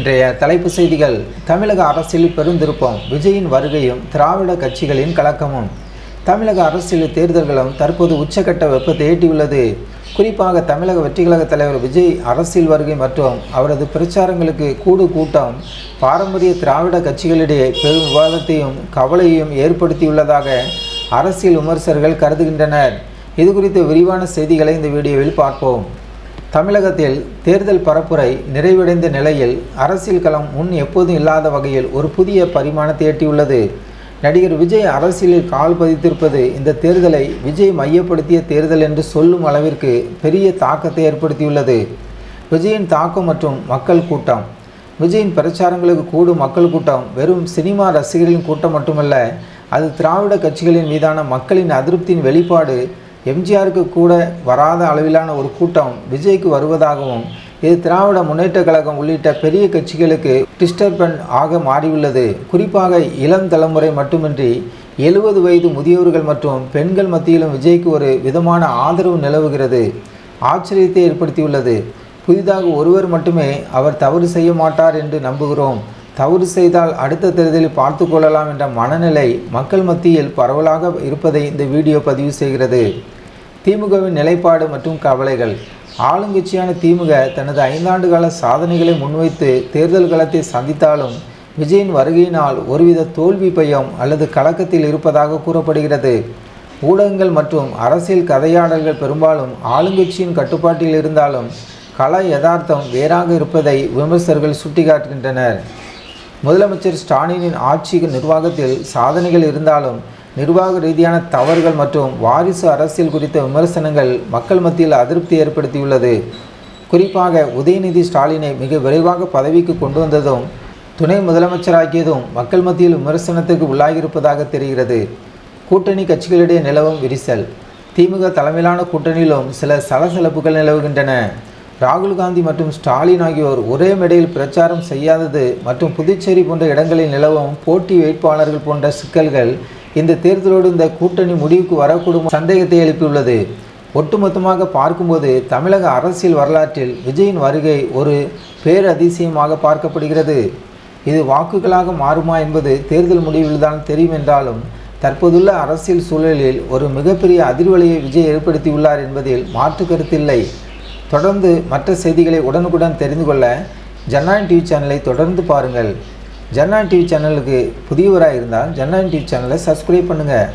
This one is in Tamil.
இன்றைய தலைப்பு செய்திகள். தமிழக அரசியலில் பெருந்திருப்பம், விஜயின் வருகையும் திராவிட கட்சிகளின் கலக்கமும். தமிழக அரசியல் தேர்தல்களும் தற்போது உச்சக்கட்ட வெப்பத்தை எட்டியுள்ளது. குறிப்பாக தமிழக வெற்றிக்கழக தலைவர் விஜய் அரசியல் வருகை மற்றும் அவரது பிரச்சாரங்களுக்கு கூட்டம் பாரம்பரிய திராவிட கட்சிகளிடையே பெரும் விவாதத்தையும் கவலையையும் ஏற்படுத்தியுள்ளதாக அரசியல் விமர்சகர்கள் கருதுகின்றனர். இது குறித்த விரிவான செய்திகளை இந்த வீடியோவில் பார்ப்போம். தமிழகத்தில் தேர்தல் பரப்புரை நிறைவடைந்த நிலையில் அரசியல் களம் முன் எப்போதும் இல்லாத வகையில் ஒரு புதிய பரிமாணத்தை எட்டியுள்ளது. நடிகர் விஜய் அரசியலில் கால் பதித்திருப்பது இந்த தேர்தலை விஜய் மையப்படுத்திய தேர்தல் என்று சொல்லும் அளவிற்கு பெரிய தாக்கத்தை ஏற்படுத்தியுள்ளது. விஜயின் தாக்கம் மற்றும் மக்கள் கூட்டம். விஜயின் பிரச்சாரங்களுக்கு கூடும் மக்கள் கூட்டம் வெறும் சினிமா ரசிகர்களின் கூட்டம் மட்டுமல்ல, அது திராவிட கட்சிகளின் மீதான மக்களின் அதிருப்தியின் வெளிப்பாடு. எம்ஜிஆருக்கு கூட வராத அளவிலான ஒரு கூட்டம் விஜய்க்கு வருவதாகவும், இது திராவிட முன்னேற்ற கழகம் உள்ளிட்ட பெரிய கட்சிகளுக்கு டிஸ்டர்பன்ஸ் ஆக மாறியுள்ளது. குறிப்பாக இளம் தலைமுறை மட்டுமின்றி 70 வயது முதியோர்கள் மற்றும் பெண்கள் மத்தியிலும் விஜய்க்கு ஒரு விதமான ஆதரவு நிலவுகிறது. ஆச்சரியத்தை ஏற்படுத்தியுள்ளது. புதிதாக ஒருவர் மட்டுமே அவர் தவறு செய்ய மாட்டார் என்று நம்புகிறோம், தவறு செய்தால் அடுத்த தேர்தலில் பார்த்து கொள்ளலாம் என்ற மனநிலை மக்கள் மத்தியில் பரவலாக இருப்பதை இந்த வீடியோ பதிவு செய்கிறது. திமுகவின் நிலைப்பாடு மற்றும் கவலைகள். ஆளுங்கட்சியான திமுக தனது 5 ஆண்டு கால சாதனைகளை முன்வைத்து தேர்தல் களத்தை சந்தித்தாலும் விஜயின் வருகையினால் ஒருவித தோல்வி பயம் அல்லது கலக்கத்தில் இருப்பதாக கூறப்படுகிறது. ஊடகங்கள் மற்றும் அரசியல் கதையாடல்கள் பெரும்பாலும் ஆளுங்கட்சியின் கட்டுப்பாட்டில் இருந்தாலும் கள யதார்த்தம் வேறாக இருப்பதை விமர்சகர்கள் சுட்டிக்காட்டுகின்றனர். முதலமைச்சர் ஸ்டாலினின் ஆட்சி நிர்வாகத்தில் சாதனைகள் இருந்தாலும் நிர்வாக ரீதியான தவறுகள் மற்றும் வாரிசு அரசியல் குறித்த விமர்சனங்கள் மக்கள் மத்தியில் அதிருப்தி ஏற்படுத்தியுள்ளது. குறிப்பாக உதயநிதி ஸ்டாலினை மிக விரைவாக பதவிக்கு கொண்டு வந்ததும் துணை முதலமைச்சராக்கியதும் மக்கள் மத்தியில் விமர்சனத்துக்கு உள்ளாகியிருப்பதாக தெரிகிறது. கூட்டணி கட்சிகளிடையே நிலவும் விரிசல். திமுக தலைமையிலான கூட்டணியிலும் சில சலசலப்புகள் நிலவுகின்றன. ராகுல் காந்தி மற்றும் ஸ்டாலின் ஆகியோர் ஒரே மேடையில் பிரச்சாரம் செய்யாதது மற்றும் புதுச்சேரி போன்ற இடங்களில் நிலவும் போட்டி வேட்பாளர்கள் போன்ற சிக்கல்கள் இந்த தேர்தலோடு இந்த கூட்டணி முடிவுக்கு வரக்கூடும் சந்தேகத்தை எழுப்பியுள்ளது. ஒட்டுமொத்தமாக பார்க்கும்போது தமிழக அரசியல் வரலாற்றில் விஜயின் வருகை ஒரு பேரதிசயமாக பார்க்கப்படுகிறது. இது வாக்குகளாக மாறுமா என்பது தேர்தல் முடிவில்தான் தெரியும் என்றாலும் தற்போதுள்ள அரசியல் சூழலில் ஒரு மிகப்பெரிய அதிர்வலையை விஜய் ஏற்படுத்தியுள்ளார் என்பதில் மாற்று கருத்தில்லை. தொடர்ந்து மற்ற செய்திகளை உடனுக்குடன் தெரிந்து கொள்ள ஜனநாயகம் டிவி சேனலை தொடர்ந்து பாருங்கள். ஜனநாயகம் டிவி சேனலுக்கு புதியவராக இருந்தால் ஜனநாயகம் டிவி சேனலை சப்ஸ்கிரைப் பண்ணுங்கள்.